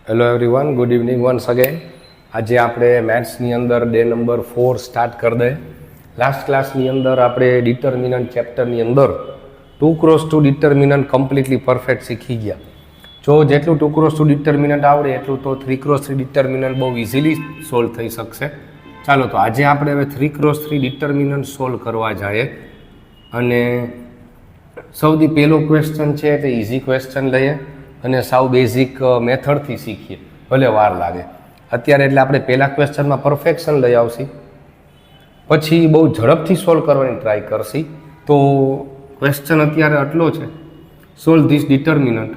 Hello everyone, good evening once again. આજે આપણે મેથ્સની અંદર ડે નંબર 4 સ્ટાર્ટ કરી દઈએ. લાસ્ટ ક્લાસની અંદર આપણે ડિટર્મિનન્ટ ચેપ્ટરની અંદર 2x2 ડિટર્મિનન્ટ કમ્પ્લીટલી પરફેક્ટ શીખી ગયા. જો જેટલું 2x2 ડિટર્મિનન્ટ આવડે એટલું તો 3x3 ડિટર્મિનન્ટ બહુ ઇઝીલી સોલ્વ થઈ શકશે. ચાલો, તો આજે આપણે હવે 3x3 ડિટર્મિનન્ટ સોલ્વ કરવા જઈએ. અને સૌથી પહેલો ક્વેશ્ચન છે એટલે ઇઝી ક્વેશ્ચન લઈએ અને સાવ બેઝિક મેથડથી શીખીએ, ભલે વાર લાગે અત્યારે. એટલે આપણે પહેલા ક્વેશ્ચનમાં પરફેક્શન લઈ આવશી, પછી બહુ ઝડપથી સોલ્વ કરવાની ટ્રાય કરશી. તો ક્વેશ્ચન અત્યારે આટલો છે, સોલ્વ ધીસ ડિટર્મિનન્ટ,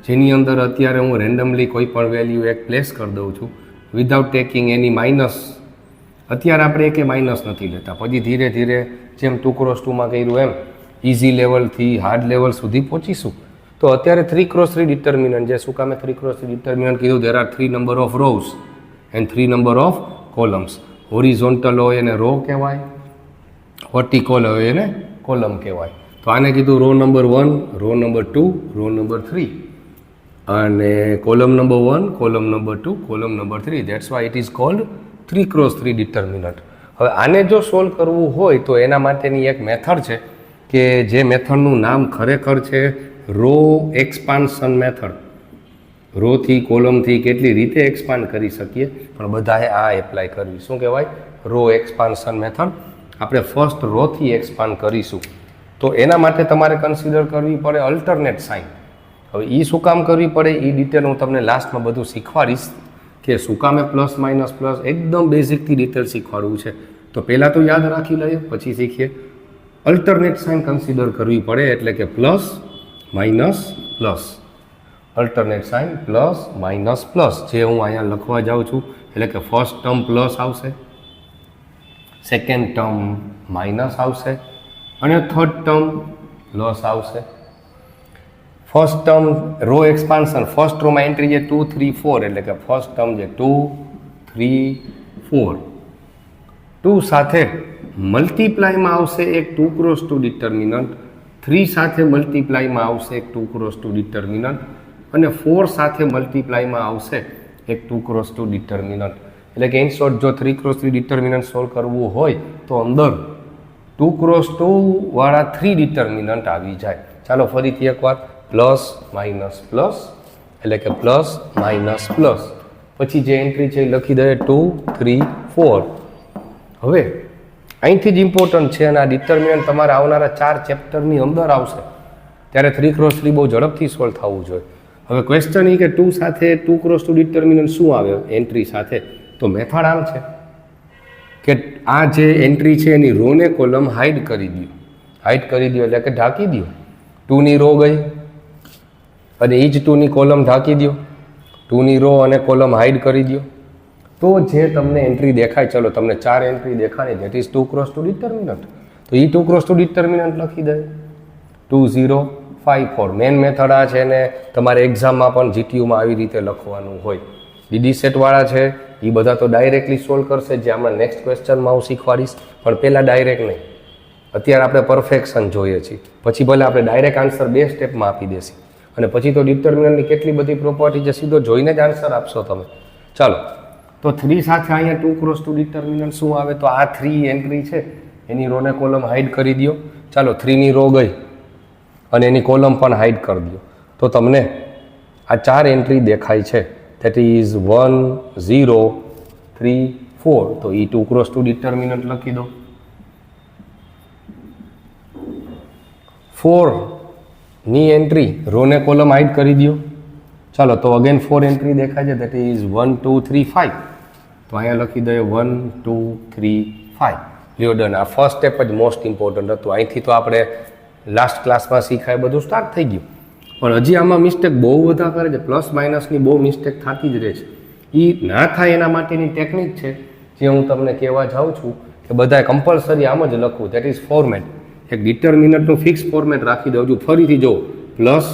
જેની અંદર અત્યારે હું રેન્ડમલી કોઈ પણ વેલ્યુ એક પ્લેસ કરી દઉં છું વિધાઉટ ટેકિંગ એની માઇનસ. અત્યારે આપણે એકે માઇનસ નથી લેતા, પછી ધીરે ધીરે જેમ 2x2માં કર્યું એમ ઇઝી લેવલથી હાર્ડ લેવલ સુધી પહોંચીશું. તો અત્યારે 3x3 ડિટર્મિનન્ટ, જે શું કામે 3x3 ડિટર્મિનન્ટ કીધું, there are 3 number of rose and 3 number of columns. Horizontal હોય એને રો કહેવાય, વર્ટિકલ હોય એને કોલમ કહેવાય. તો આને કીધું row number 1, row number 2, row number 3, અને column number 1, column number 2, column number 3. That's why it is called 3x3 determinant. હવે આને જો સોલ્વ કરવું હોય તો એના માટેની એક મેથડ છે કે જે મેથડનું નામ ખરેખર છે રો એક્સપાન્શન મેથડ. રોથી કોલમથી કેટલી રીતે એક્સપાન્ડ કરી શકીએ, પણ બધાએ આ એપ્લાય કરવી. શું કહેવાય? Row expansion method. આપણે ફર્સ્ટ રોથી એક્સપાન્ડ કરીશું, તો એના માટે તમારે કન્સિડર કરવી પડે અલ્ટરનેટ સાઇન. હવે એ શું કામ કરવી પડે એ ડિટેલ હું તમને લાસ્ટમાં બધું શીખવાડીશ કે શું કામે પ્લસ માઇનસ પ્લસ, એકદમ બેઝિકથી ડિટેલ શીખવાડવું છે. તો પહેલાં તો યાદ રાખી લઈએ, પછી શીખીએ. અલ્ટરનેટ સાઇન કન્સિડર કરવી પડે, એટલે કે plus minus plus. Alternate sign plus minus plus, જે હું અહીંયા લખવા જાઉં છું. એટલે કે ફર્સ્ટ ટર્મ પ્લસ આવશે, સેકન્ડ ટર્મ માઇનસ આવશે, અને થર્ડ ટર્મ પ્લસ આવશે. First term row expansion, first રોમાં એન્ટ્રી છે 2, 3, 4, એટલે કે ફર્સ્ટ ટર્મ છે 2, 3, 4. 2 સાથે મલ્ટીપ્લાયમાં આવશે એક 2x2 ડિટર્મિનન્ટ, 3 સાથે મલ્ટીપ્લાયમાં આવશે એક 2x2 ડિટર્મિનન્ટ, અને 4 સાથે મલ્ટીપ્લાયમાં આવશે એક 2x2 ડિટર્મિનન્ટ. એટલે કે ઇન શોર્ટ, જો 3x3 ડિટર્મિનન્ટ સોલ્વ કરવું હોય તો અંદર 2x2 વાળા 3 ડિટર્મિનન્ટ આવી જાય. ચાલો ફરીથી એકવાર, પ્લસ માઇનસ પ્લસ, એટલે કે પ્લસ માઇનસ પ્લસ, પછી જે એન્ટ્રી છે એ લખી દઈએ 2, 3, 4. હવે અહીંથી જ ઇમ્પોર્ટન્ટ છે, અને આ ડિટર્મિનન્ટ તમારે આવનારા 4 ચેપ્ટરની અંદર આવશે, ત્યારે 3x3 બહુ ઝડપથી સોલ્વ થવું જોઈએ. હવે ક્વેશ્ચન એ કે 2 સાથે 2x2 ડિટર્મિનન્ટ શું આવે એન્ટ્રી સાથે, તો મેથડ આમ છે કે આ જે એન્ટ્રી છે એની રો ને કોલમ હાઇડ કરી દો. હાઇડ કરી દો એટલે કે ઢાંકી દો. 2ની રો ગઈ અને એ જ 2ની કોલમ ઢાંકી દો. 2ની રો અને કોલમ હાઇડ કરી દો, તો જે તમને એન્ટ્રી દેખાય, ચલો તમને 4 એન્ટ્રી દેખાય, દેટ ઇઝ 2x2 ડિટર્મિનન્ટ. તો એ 2x2 ડિટર્મિનન્ટ લખી દે 2, 0, 5, 4. મેન મેથડ આ છે ને તમારે એક્ઝામમાં પણ જીટીયુમાં આવી રીતે લખવાનું હોય. ડીડી સેટવાળા છે એ બધા તો ડાયરેક્ટલી સોલ્વ કરશે, જે હમણાં નેક્સ્ટ ક્વેશ્ચનમાં હું શીખવાડીશ. પણ પહેલાં ડાયરેક્ટ નહીં, અત્યારે આપણે પરફેક્શન જોઈએ છીએ, પછી ભલે આપણે ડાયરેક્ટ આન્સર 2 સ્ટેપમાં આપી દેશે, અને પછી તો ડિટર્મિનન્ટની કેટલી બધી પ્રોપર્ટી છે, સીધો જોઈને જ આન્સર આપશો તમે. ચાલો, તો 3 સાથે અહીંયા 2x2 ડિટર્મિનન્ટ શું આવે, તો આ 3 એન્ટ્રી છે એની રોને કોલમ હાઇડ કરી દો. ચાલો, 3ની રો ગઈ અને એની કોલમ પણ હાઇડ કરી દો, તો તમને આ 4 એન્ટ્રી દેખાય છે. That is 1, 0, 3, 4. તો એ 2x2 ડિટર્મિનન્ટ લખી દો. 4ની એન્ટ્રી રોને કોલમ હાઇડ કરી દો. ચાલો, તો અગેન 4 એન્ટ્રી દેખાય છે, ધેટ ઇઝ 1, 2, 3, 5. તો અહીંયા લખી દઈએ 1, 2, 3, 5. લ્યો ડન. આ ફર્સ્ટ સ્ટેપ જ મોસ્ટ ઇમ્પોર્ટન્ટ હતું. અહીંથી તો આપણે લાસ્ટ ક્લાસમાં શીખાય બધું સ્ટાર્ટ થઈ ગયું, પણ હજી આમાં મિસ્ટેક બહુ બધા કરે છે. પ્લસ માઇનસની બહુ મિસ્ટેક થતી જ રહે છે. એ ના થાય એના માટેની ટેકનિક છે જે હું તમને કહેવા જાઉં છું કે બધાએ કમ્પલસરી આમ જ લખવું. That is format. એક ડિટર્મિનન્ટનું ફિક્સ ફોર્મેટ રાખી દઉં છું. ફરીથી જો, plus,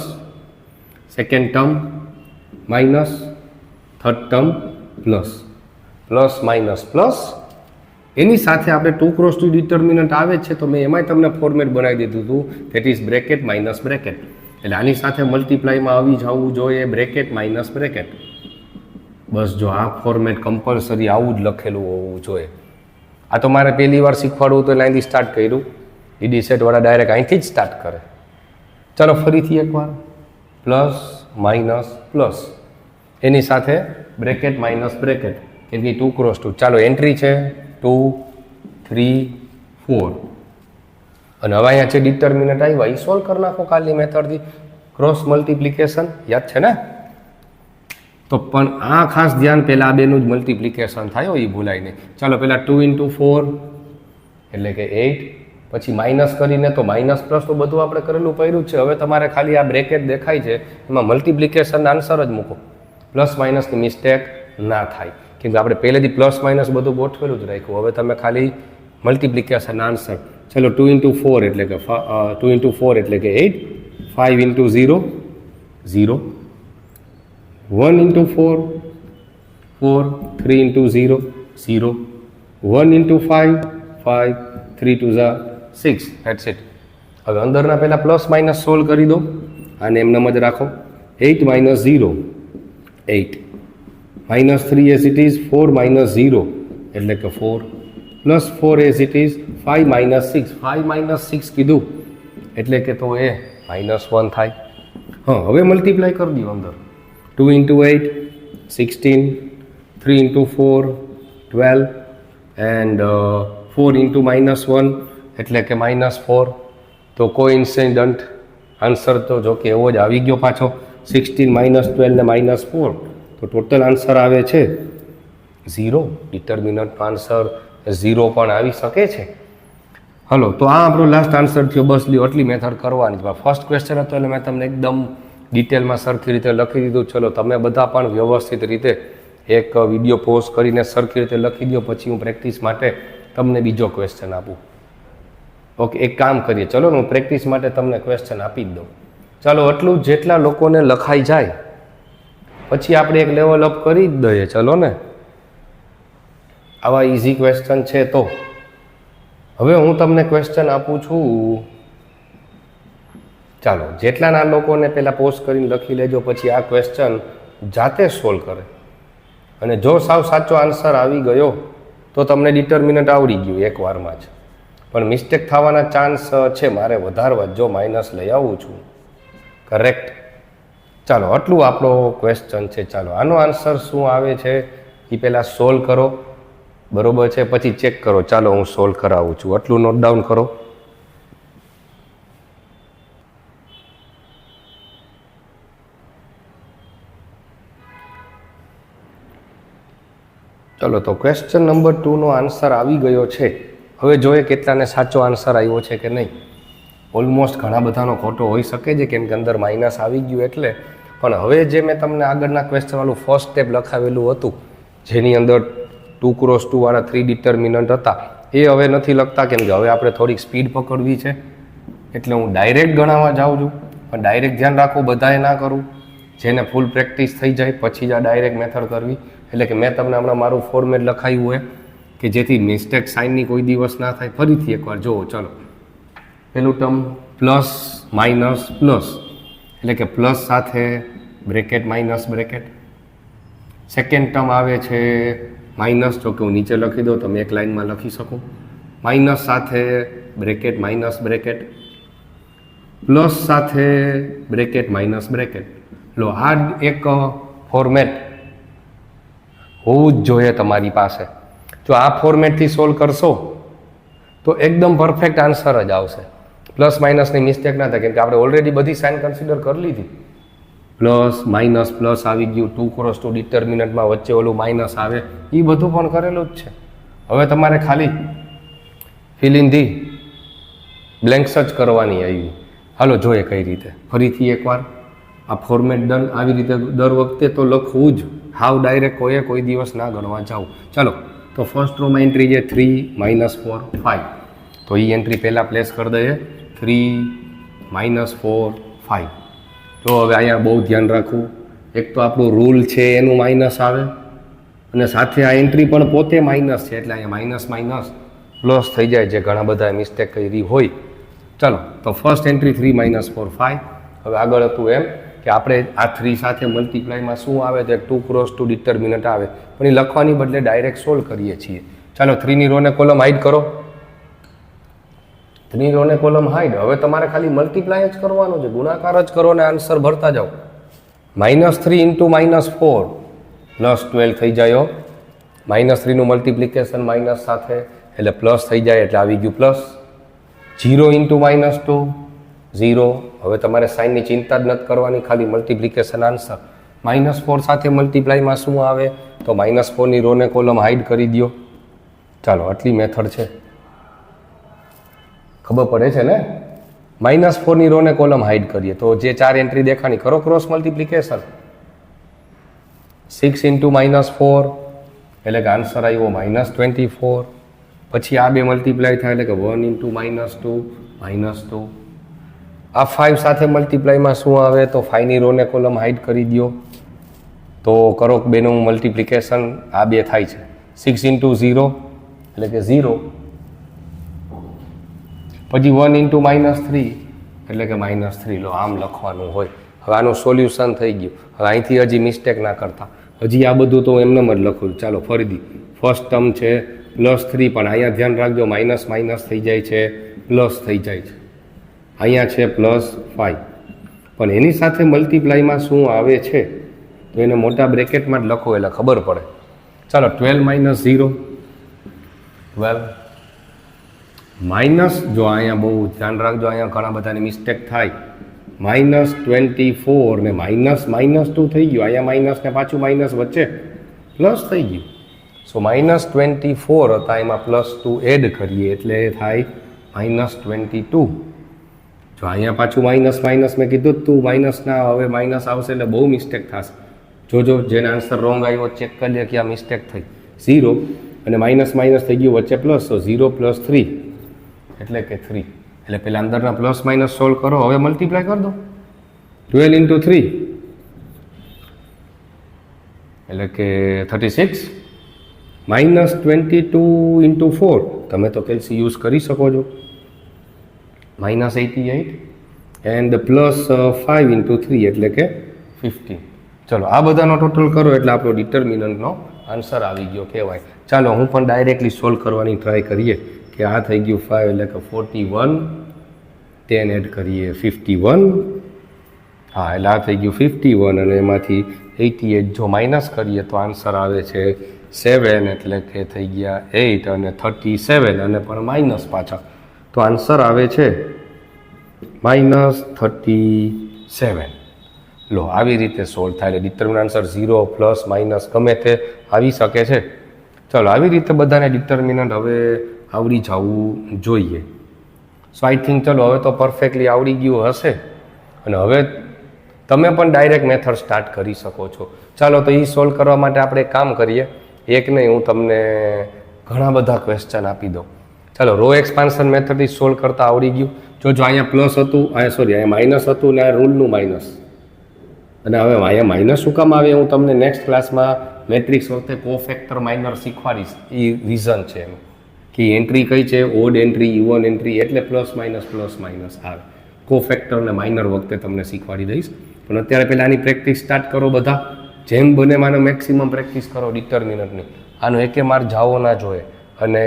second term minus, third term plus, plus minus plus. એની સાથે આપણે 2x2 ડિટર્મિનન્ટ આવે છે, તો મેં એમાંય તમને ફોર્મેટ બનાવી દીધું હતું, that is bracket minus bracket. એટલે આની સાથે મલ્ટીપ્લાયમાં આવી જવું જોઈએ બ્રેકેટ માઇનસ બ્રેકેટ. બસ જો આ ફોર્મેટ કમ્પલસરી આવું જ લખેલું હોવું જોઈએ. આ તો મારે પહેલી વાર શીખવાડવું તો અહીંથી સ્ટાર્ટ કર્યું. ઈડી સેટવાળા ડાયરેક્ટ અહીંથી જ સ્ટાર્ટ કરે. ચાલો ફરીથી એકવાર પ્લસ માઇનસ પ્લસ એની સાથે બ્રેકેટ માઇનસ બ્રેકેટ કેમ કે 2 ક્રોસ 2. ચાલો એન્ટ્રી છે 2 3 4 અને હવે અહીંયા છે ડિટર્મિનન્ટ આવ્યા એ સોલ્વ કરી નાખો કાલની મેથડથી. ક્રોસ મલ્ટિપ્લિકેશન યાદ છે ને? તો પણ આ ખાસ ધ્યાન પહેલાં આ બેનું જ મલ્ટિપ્લિકેશન થાય એ ભૂલાય નહીં. ચાલો પહેલાં 2 × 4 એટલે કે 8 પછી માઇનસ કરીને તો માઇનસ પ્લસ તો બધું આપણે કરેલું પડ્યું જ છે. હવે તમારે ખાલી આ બ્રેકેટ દેખાય છે એમાં મલ્ટિપ્લિકેશન આન્સર જ મૂકો. પ્લસ માઇનસની મિસ્ટેક ના થાય કેમ કે આપણે પહેલેથી પ્લસ માઇનસ બધું ગોઠવેલું જ રાખ્યું. હવે તમે ખાલી મલ્ટિપ્લિકેશન આન્સર. ચલો 2 × 4 એટલે કે 2 × 4 એટલે કે 8 5 × 0 0 1 × 4 4 3 × 0 0 1 × 5 5 3 2 6 ધેટ્સ ઇટ. હવે અંદરના પહેલાં પ્લસ માઇનસ સોલ્વ કરી દો. આને એમનેમ જ રાખો. 8 - 0 8 -3 એઝ ઇટ ઇઝ 4 - 0 એટલે કે 4 +4 એઝ ઇટ ઇઝ 5 - 6 5 - 6 કીધું એટલે કે તો એ -1 થાય. હા હવે મલ્ટીપ્લાય કરી દો અંદર. 2 × 8 16 3 × 4 12 એન્ડ 4 × -1 એટલે કે -4. તો કોઇન્સિડન્ટ આન્સર તો જો કે એવો જ આવી ગયો પાછો 16 - 12 ને -4 તો ટોટલ આન્સર આવે છે 0. ડિટર્મિનન્ટ આન્સર 0 પણ આવી શકે છે. હલો તો આ આપણો લાસ્ટ આન્સર થયો. બસ લ્યો આટલી મેથડ કરવાની છે. ફર્સ્ટ ક્વેશ્ચન હતો એટલે મેં તમને એકદમ ડિટેલમાં સરખી રીતે લખી દીધું. ચલો તમે બધા પણ વ્યવસ્થિત રીતે એક વિડીયો પોઝ કરીને સરખી રીતે લખી દો પછી હું પ્રેક્ટિસ માટે તમને બીજો ક્વેશ્ચન આપું. ઓકે એક કામ કરીએ ચલો હું પ્રેક્ટિસ માટે તમને ક્વેશ્ચન આપી જ દઉં. ચાલો આટલું જેટલા લોકોને લખાઈ જાય પછી આપણે એક લેવલ અપ કરી જ દઈએ. ચલો ને આવા ઇઝી ક્વેશ્ચન છે તો હવે હું તમને ક્વેશ્ચન આપું છું. ચાલો જેટલાના લોકોને પહેલાં પોસ્ટ કરીને લખી લેજો પછી આ ક્વેશ્ચન જાતે સોલ્વ કરે અને જો સાવ સાચો આન્સર આવી ગયો તો તમને ડિટર્મિનન્ટ આવડી ગયું એક વારમાં જ. પણ મિસ્ટેક થવાના ચાન્સ છે મારે વધારવા જો માઇનસ લઈ આવું છું. કરેક્ટ. ચાલો આટલું આપણો ક્વેશ્ચન છે. ચાલો આનો આન્સર શું આવે છે એ પહેલાં સોલ્વ કરો. બરોબર છે પછી ચેક કરો. ચાલો હું સોલ્વ કરાવું છું. આટલું નોટ ડાઉન કરો. ચલો તો ક્વેશ્ચન નંબર 2 નો આન્સર આવી ગયો છે. હવે જોઈએ કેટલાને સાચો આન્સર આવ્યો છે કે નહીં. ઓલમોસ્ટ ઘણા બધાનો ખોટો હોઈ શકે છે કેમ કે અંદર માઇનસ આવી ગયું એટલે. પણ હવે જે મેં તમને આગળના ક્વેશ્ચનવાળું ફર્સ્ટ સ્ટેપ લખાવેલું હતું જેની અંદર 2 × 2 વાળા 3 ડિટર્મિનન્ટ હતા એ હવે નથી લખતા કેમ કે હવે આપણે થોડીક સ્પીડ પકડવી છે એટલે હું ડાયરેક્ટ ગણાવવા જાઉં છું. પણ ડાયરેક્ટ ધ્યાન રાખો બધાએ ના કરું. જેને ફૂલ પ્રેક્ટિસ થઈ જાય પછી જ આ ડાયરેક્ટ મેથડ કરવી. એટલે કે મેં તમને હમણાં મારું ફોર્મેટ લખાયું હોય કે જેથી મિસ્ટેક સાઇનની કોઈ દિવસ ના થાય. ફરીથી એકવાર જુઓ. ચલો પેલું ટર્મ પ્લસ માઇનસ પ્લસ એટલે કે પ્લસ સાથે bracket minus bracket. Second term આવે છે માઇનસ. જો કે હું નીચે લખી દઉં તમે એક લાઇનમાં લખી શકો. માઇનસ સાથે બ્રેકેટ માઇનસ બ્રેકેટ પ્લસ સાથે બ્રેકેટ માઇનસ બ્રેકેટ. લો આ એક ફોર્મેટ હોવું જ જોઈએ તમારી પાસે. જો આ ફોર્મેટથી સોલ્વ કરશો તો એકદમ પરફેક્ટ આન્સર જ આવશે. પ્લસ માઇનસની મિસ્ટેક ના થાય કેમ કે આપણે ઓલરેડી બધી સાઇન કન્સિડર કરી લીધી. પ્લસ માઇનસ પ્લસ આવી ગયું. 2 × 2 ડિટર્મિનન્ટમાં વચ્ચે ઓલું માઇનસ આવે એ બધું પણ કરેલું જ છે. હવે તમારે ખાલી ફિલ ઇન ધી બ્લેન્ક્સ જ કરવાની આવી. હાલો જોઈએ કઈ રીતે. ફરીથી એકવાર આ ફોર્મેટ ડન. આવી રીતે દર વખતે તો લખવું જ. હાવ ડાયરેક્ટ કોઈ દિવસ ના ગણવા જાઓ. ચાલો તો ફર્સ્ટ રોમાં એન્ટ્રી છે 3 -4 5. તો એ એન્ટ્રી પહેલાં પ્લેસ કરી દઈએ 3 -4 5. તો હવે અહીંયા બહુ ધ્યાન રાખવું. એક તો આપણું રૂલ છે એનું માઇનસ આવે અને સાથે આ એન્ટ્રી પણ પોતે માઇનસ છે એટલે અહીંયા માઇનસ માઇનસ પ્લસ થઈ જાય જે ઘણા બધા મિસ્ટેક કરી હોય. ચાલો તો ફર્સ્ટ એન્ટ્રી 3 -4 5. હવે આગળ હતું એમ કે આપણે આ 3 સાથે મલ્ટીપ્લાયમાં શું આવે તો 2 ક્રોસ 2 ડિટર્મિનન્ટ આવે, પણ એ લખવાની બદલે ડાયરેક્ટ સોલ્વ કરીએ છીએ. ચાલો 3ની રો ને કોલમ હાઈડ કરો. 3 રો ને કોલમ હાઈડ. હવે તમારે ખાલી મલ્ટીપ્લાય જ કરવાનો છે, ગુણાકાર જ કરો ને આન્સર ભરતા જાઓ. -3 ઇન્ટુ -4 +12 થઈ જાય. -3નું મલ્ટિપ્લિકેશન માઇનસ સાથે એટલે પ્લસ થઈ જાય, એટલે આવી ગયું પ્લસ. 0 ઇન્ટુ -2 0. હવે તમારે સાઇનની ચિંતા જ નથી કરવાની, ખાલી મલ્ટિપ્લિકેશન આન્સર. -4 સાથે મલ્ટીપ્લાયમાં શું આવે તો -4ની રો ને કોલમ હાઈડ કરી દો. ચાલો આટલી મેથડ છે, ખબર પડે છે ને. -4ની રો ને કોલમ હાઈડ કરીએ તો જે 4 એન્ટ્રી દેખાણી કરો ક્રોસ મલ્ટિપ્લિકેશન. 6 ઇન્ટુ -4 એટલે કે આન્સર આવ્યો -24. પછી આ બે મલ્ટીપ્લાય થાય એટલે કે 1 ઇન્ટુ -2 -2. આ 5 સાથે મલ્ટીપ્લાયમાં શું આવે તો 5ની રો ને કોલમ હાઈડ કરી દો તો કરો બેનું મલ્ટિપ્લિકેશન. આ બે થાય છે 6 ઇન્ટુ 0 એટલે કે 0. પછી 1 ઇન્ટુ -3 એટલે કે -3. લો આમ લખવાનું હોય. હવે આનું સોલ્યુશન થઈ ગયું. હવે અહીંથી હજી મિસ્ટેક ના કરતા, હજી આ બધું તો એમને જ લખું. ચાલો ફરીથી ફર્સ્ટ ટર્મ છે +3, પણ અહીંયા ધ્યાન રાખજો માઇનસ માઇનસ થઈ જાય છે પ્લસ થઈ જાય છે. અહીંયા છે +5, પણ એની સાથે મલ્ટીપ્લાયમાં શું આવે છે તો એને મોટા બ્રેકેટમાં જ લખો એટલે ખબર પડે. ચાલો 12 - 0 12 માઇનસ, જો અહીંયા બહુ ધ્યાન રાખજો, અહીંયા ઘણા બધાની મિસ્ટેક થાય. -24 ને -2 થઈ ગયું. અહીંયા માઇનસ ને પાછું માઇનસ વચ્ચે પ્લસ થઈ ગયું. સો -24 હતા, એમાં +2 એડ કરીએ એટલે થાય -22. જો અહીંયા પાછું માઇનસ માઇનસ મેં કીધું તું માઇનસ ના, હવે માઇનસ આવશે એટલે બહુ મિસ્ટેક થશે. જોજો જેને આન્સર રોંગ આવ્યો ચેક કરી લે કે આ મિસ્ટેક થઈ. 0 અને માઇનસ માઇનસ થઈ ગયું વચ્ચે પ્લસ, તો 0 + 3 એટલે કે 3. એટલે પેલા અંદરના પ્લસ માઇનસ સોલ્વ કરો. હવે મલ્ટીપ્લાય કરી દો. 12 ઇન્ટુ 3 એટલે કે 36. -22 ઇન્ટુ 4 તમે તો કેલ્સી યુઝ કરી શકો છો, -88. એન્ડ +5 ઇન્ટુ 3 એટલે કે 15. ચલો આ બધાનો ટોટલ કરો એટલે આપણો ડિટર્મિનન્ટનો આન્સર આવી ગયો કહેવાય. ચાલો હું પણ ડાયરેક્ટલી સોલ્વ કરવાની ટ્રાય કરીએ કે આ થઈ ગયું 5 એટલે કે 41. 10 એડ કરીએ 51. હા એટલે આ થઈ ગયું 51 અને એમાંથી 88 જો માઇનસ કરીએ તો આન્સર આવે છે 7 એટલે કે થઈ ગયા 8 અને 37 અને પણ માઇનસ પાછા તો આન્સર આવે છે -37. લો આવી રીતે સોલ્વ થાય એટલે ડિટર્મિનન્ટ આન્સર 0 પ્લસ માઇનસ ગમે તે આવી શકે છે. ચલો આવી રીતે બધાને ડિટર્મિનન્ટ હવે આવડી જવું જોઈએ. સો આઈ થિંક ચલો હવે તો પરફેક્ટલી આવડી ગયું હશે અને હવે તમે પણ ડાયરેક્ટ મેથડ સ્ટાર્ટ કરી શકો છો. ચાલો તો એ સોલ્વ કરવા માટે આપણે એક કામ કરીએ. એક નહીં, હું તમને ઘણા બધા ક્વેશ્ચન આપી દઉં. ચાલો રો એક્સપાન્શન મેથડથી સોલ્વ કરતાં આવડી ગયું. જો અહીંયા પ્લસ હતું, અહીંયા માઇનસ હતું ને આ રૂલનું માઇનસ, અને હવે અહીંયા માઇનસ શું કામ આવે હું તમને નેક્સ્ટ ક્લાસમાં મેટ્રિક્સ વખતે કોફેક્ટર માઇનર શીખવાડીશ. એ રીઝન છે એનું કે એન્ટ્રી કઈ છે, ઓડ એન્ટ્રી, ઇવન એન્ટ્રી એટલે પ્લસ માઇનસ આવે. કોફેક્ટર ને માઇનર વખતે તમને શીખવાડી દઈશ. પણ અત્યારે પહેલાં આની પ્રેક્ટિસ સ્ટાર્ટ કરો બધા. જેમ બને માનો મેક્સિમમ પ્રેક્ટિસ કરો ડિટર્મિનન્ટની. આનો એકે માર જાવો ના જોઈએ અને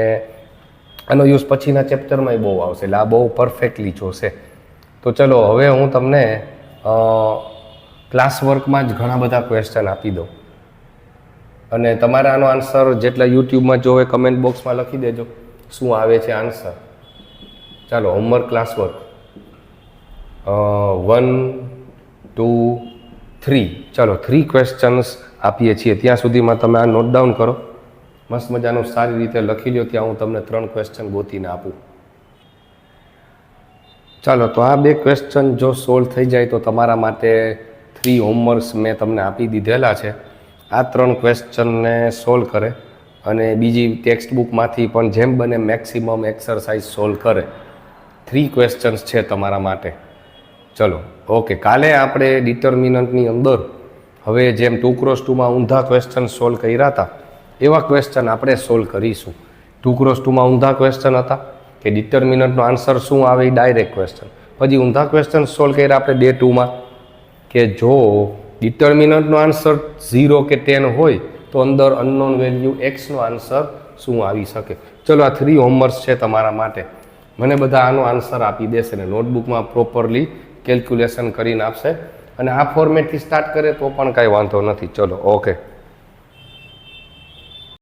આનો યુઝ પછીના ચેપ્ટરમાં બહુ આવશે એટલે આ બહુ પરફેક્ટલી જોશે. તો ચલો હવે હું તમને ક્લાસ વર્કમાં જ ઘણા બધા ક્વેશ્ચન આપી દઉં અને તમારે આનો આન્સર જેટલા યુટ્યુબમાં જોવે કમેન્ટ બોક્સમાં લખી દેજો શું આવે છે આન્સર. ચાલો હોમવર્ક ક્લાસ વર્ક 1 2 3. ચાલો 3 ક્વેશ્ચન્સ આપીએ છીએ. ત્યાં સુધીમાં તમે આ નોટ ડાઉન કરો. મસ્ત મજાનું સારી રીતે લખી લો. ત્યાં હું તમને 3 ક્વેશ્ચન ગોતીને આપું. ચાલો તો આ 2 ક્વેશ્ચન જો સોલ્વ થઈ જાય તો તમારા માટે 3 હોમવર્ક્સ મેં તમને આપી દીધેલા છે. આ 3 ક્વેશ્ચનને સોલ્વ કરે અને બીજી ટેક્સ્ટ બુકમાંથી પણ જેમ બને મેક્સિમમ એક્સરસાઇઝ સોલ્વ કરે. 3 ક્વેશ્ચન્સ છે તમારા માટે. ચલો ઓકે. કાલે આપણે ડિટર્મિનન્ટની અંદર હવે જેમ 2x2માં ઊંધા ક્વેશ્ચન સોલ્વ કર્યા હતા એવા ક્વેશ્ચન આપણે સોલ્વ કરીશું. 2x2માં ઊંધા ક્વેશ્ચન હતા કે ડિટર્મિનન્ટનો આન્સર શું આવે એ ડાયરેક્ટ ક્વેશ્ચન. પછી ઊંધા ક્વેશ્ચન સોલ્વ કર્યા આપણે ડે 2માં કે જો ડિટર્મિનન્ટનો આન્સર 0 કે 10 હોય તો અંદર અનનોન વેલ્યુ એક્સનો આન્સર શું આવી શકે. ચલો આ 3 હોમવર્ક્સ છે તમારા માટે. મને બધા આનો આન્સર આપી દેશે ને નોટબુકમાં પ્રોપરલી કેલ્ક્યુલેશન કરીને આપશે અને આ ફોર્મેટથી સ્ટાર્ટ કરે તો પણ કાંઈ વાંધો નથી. ચલો ઓકે.